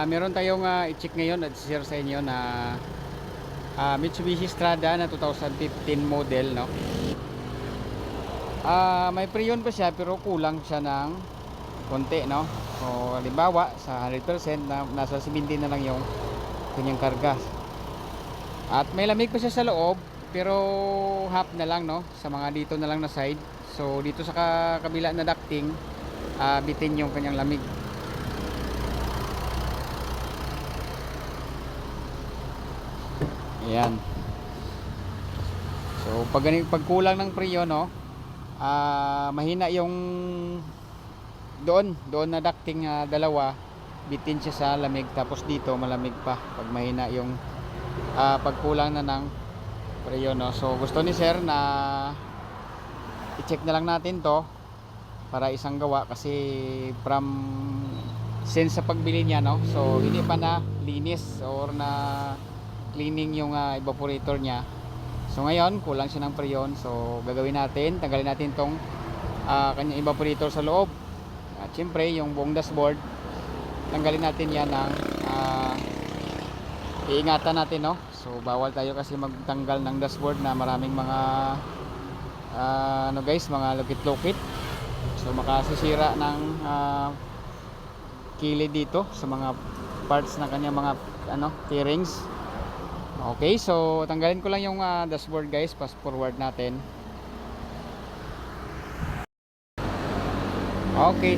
Meron tayong i-check ngayon at share sa inyo na Mitsubishi Strada na 2015 model, no. May pre-owned pa siya pero kulang siya ng konti, no. So halimbawa sa 100% na nasa 70 na lang yung kanyang karga. At may lamig pa siya sa loob pero half na lang, no, sa mga dito na lang na side. So dito sa kabila na ducting, bitin yung kanyang lamig. Ayan. So pag kulang ng preo, no, mahina yung doon na ducting, dalawa, bitin siya sa lamig, tapos dito malamig pa pag mahina yung pagkulang na ng preo, no. So gusto ni sir na i-check na lang natin to para isang gawa kasi from since sa pagbili niya, no, so hindi pa na linis or na cleaning yung evaporator niya. So ngayon kulang siya ng preon, so gagawin natin, tanggalin natin tong kanyang evaporator sa loob at syempre yung buong dashboard tanggalin natin yan ng iingatan natin, no. So bawal tayo kasi magtanggal ng dashboard na maraming mga ano guys, mga lukit-lukit, so makasisira ng kilid dito sa mga parts ng kanyang mga fairings. Okay, so tanggalin ko lang yung dashboard guys, fast forward natin. Okay,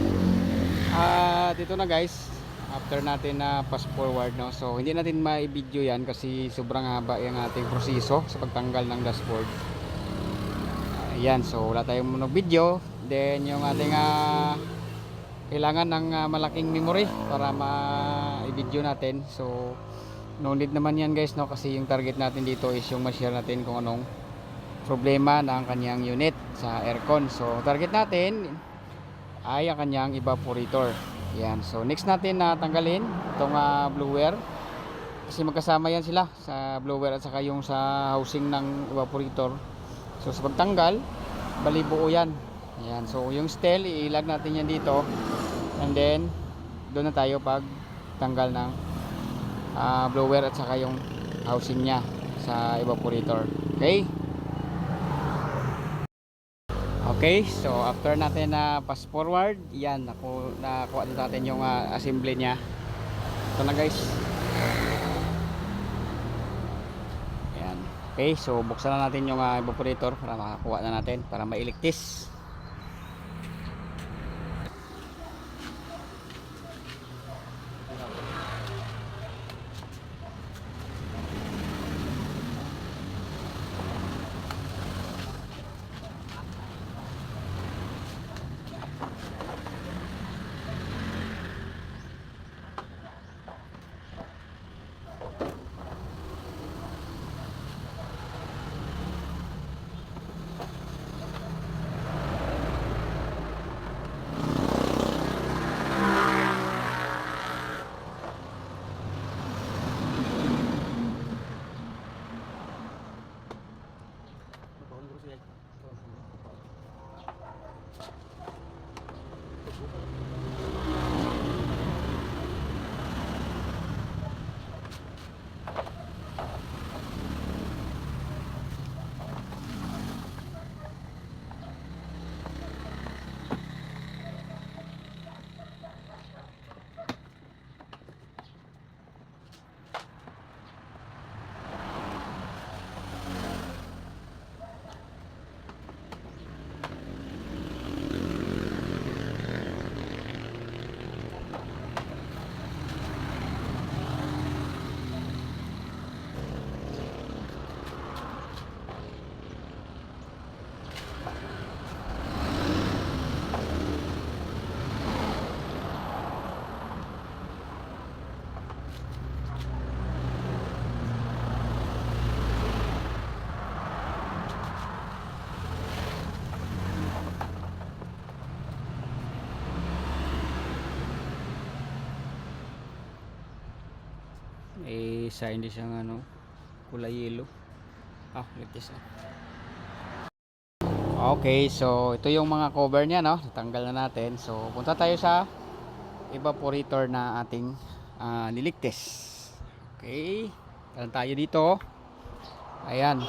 dito na guys, after natin na fast forward, no. So hindi natin ma-video yan kasi sobrang haba yung ating proseso sa pagtanggal ng dashboard. Ayan, so wala tayong video. Then yung ating kailangan ng malaking memory para ma-video natin. So no need naman yan guys, no, kasi yung target natin dito is yung ma-share natin kung anong problema ng kanyang unit sa aircon. So target natin ay ang kanyang evaporator. Yan, so next natin na tanggalin itong blower kasi magkasama yan sila sa blower at saka yung sa housing ng evaporator. So sa pagtanggal, bali buo yan. Yan, so yung steel iilag natin yan dito and then doon na tayo pag tanggal ng blower at saka yung housing nya sa evaporator. Okay, okay, so after natin na fast forward, yan, nakuha natin yung assembly nya. Ito na guys. Yan. Okay, so buksan na natin yung evaporator para makakuha na natin, para mailigtis. Isa hindi siyang kulay yellow. Like this. Okay, so ito yung mga cover niya, no. Natanggal na natin. So punta tayo sa evaporator na ating niligtes. Okay, talan tayo dito. Ayan.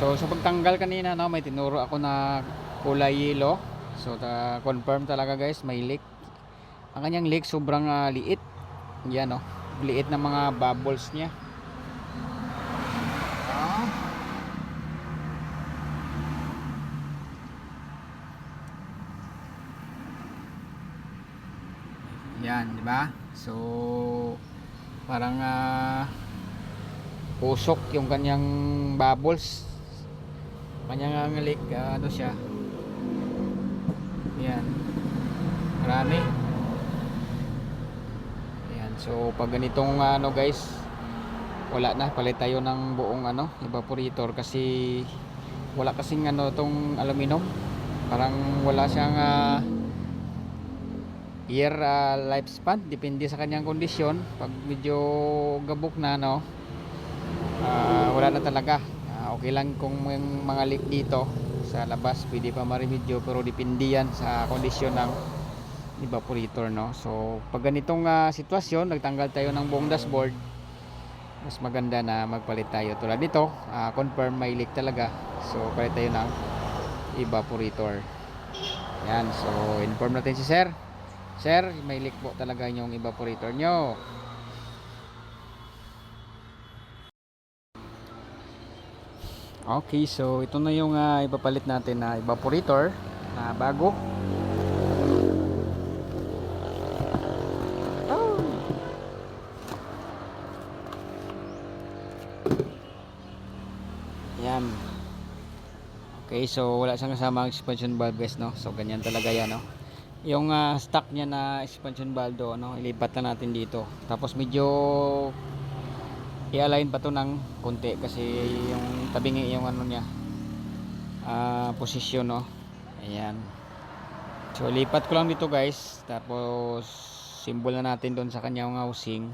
So sa pagtanggal kanina, no, may tinuro ako na kulay yellow. So confirm talaga guys, may leak. Ang kanyang leak sobrang liit. Yan, no, liit na mga bubbles niya. Yan, di ba? So parang usok yung kanyang bubbles. Kanyang leak, ano siya? Yan. Marami. Yan. So pag ganitong ano guys, wala na, palit tayo ng buong ano, evaporator kasi wala kasing ano tong aluminum. Parang wala siyang year lifespan, depende sa kanyang kondisyon. Pag medyo gabok na, no, wala na talaga. Okay lang kung may mga leak dito sa labas, pwede pa ma-remedyo, pero depende yan sa kondisyon ng evaporator, no. So pag ganitong sitwasyon, nagtanggal tayo ng buong dashboard, mas maganda na magpalit tayo. Tulad nito, confirm may leak talaga, so palit tayo ng evaporator. Yan, so inform natin si sir. Sir, may leak po talaga yung evaporator nyo. Okay, so ito na yung ipapalit natin na evaporator na bago. Yan. Okay, so wala siyang kasamang expansion valve guys, no. So ganyan talaga yan, no. Yung stock niya na expansion valve do, no, ilipat na natin dito. Tapos medyo i-align pa to ng konti kasi yung tabingi yung ano niya, posisyon, no. Ayan. So lipat ko lang dito guys. Tapos symbol na natin doon sa kanyang housing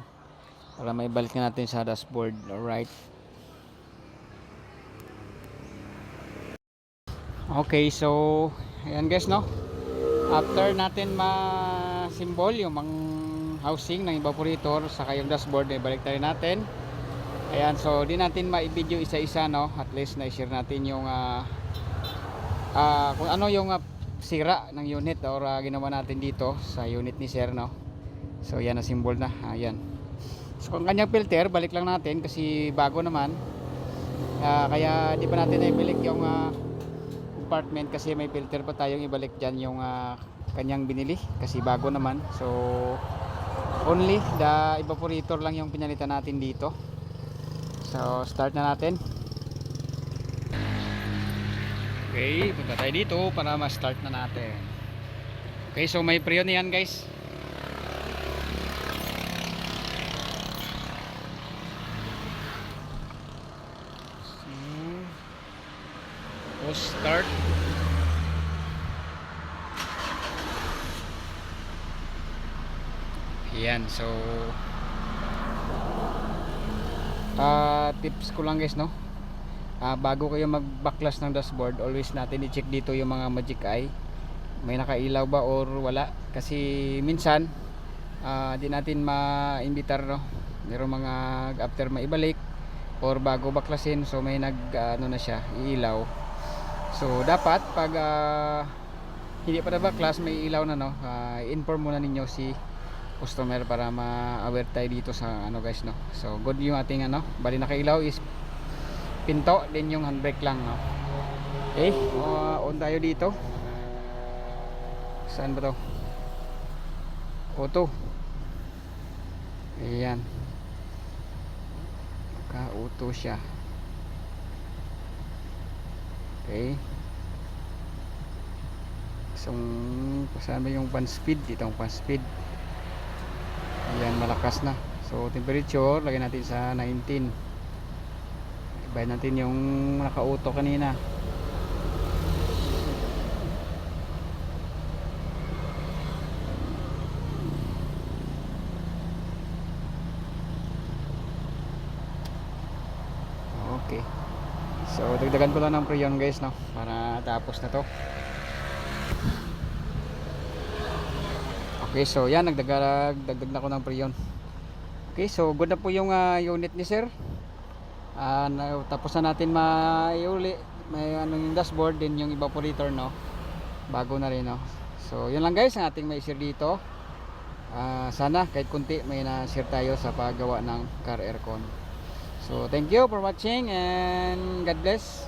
para maibalik na natin sa dashboard. Alright. Okay, so ayan guys, no. After natin ma-symbol yung mga housing ng evaporator sa kayong dashboard, ibalik tayo natin. Ayan, so di natin ma-video isa-isa, no. At least na-share natin yung kung ano yung sira ng unit or ginawa natin dito sa unit ni sir, no. So yan na symbol na. Ayan. So kung kanyang filter, balik lang natin kasi bago naman. Kaya di pa natin na-ibalik yung compartment kasi may filter pa tayong ibalik dyan yung kanyang binili kasi bago naman. So only the evaporator lang yung pinalitan natin dito. So start na natin. Okay, punta tayo dito para ma-start na natin. Okay, so may preon yan guys. Start. Ayan, so tips ko lang guys, no. Bago kayo mag-backlash ng dashboard, always natin i-check dito yung mga magic eye. May nakailaw ba or wala? Kasi minsan di natin ma-imbitar, no. Merong mga after maibalik or bago baklasin, so may ano na siya, iilaw. So dapat pag hindi pa na-baklash, may ilaw na, no, inform muna ninyo si customer para ma-aware tayo dito sa ano guys, no. So good yung ating ano, bali nakailaw is pinto, din yung handbrake lang, no. Okay, on tayo dito. Saan ba to? Auto. Ayan, ka-auto siya. Okay, so saan ba yung pan speed? Dito ang pan speed. Ayan, malakas na. So temperature, lagyan natin sa 19. Ibahin natin yung naka-auto kanina. Okay, so dagdagan ko lang ng preon guys, no, para tapos na to. Okay, Okay, so yan, dagdag na ko ng preyon. Okay, so good na po yung unit ni sir. Tapos na natin maiuli, may ano yung dashboard din, yung evaporator, no, bago na rin, no. So yun lang guys ang ating mai-share dito. Sana kahit kunti may na-share tayo sa paggawa ng car aircon. So thank you for watching and God bless.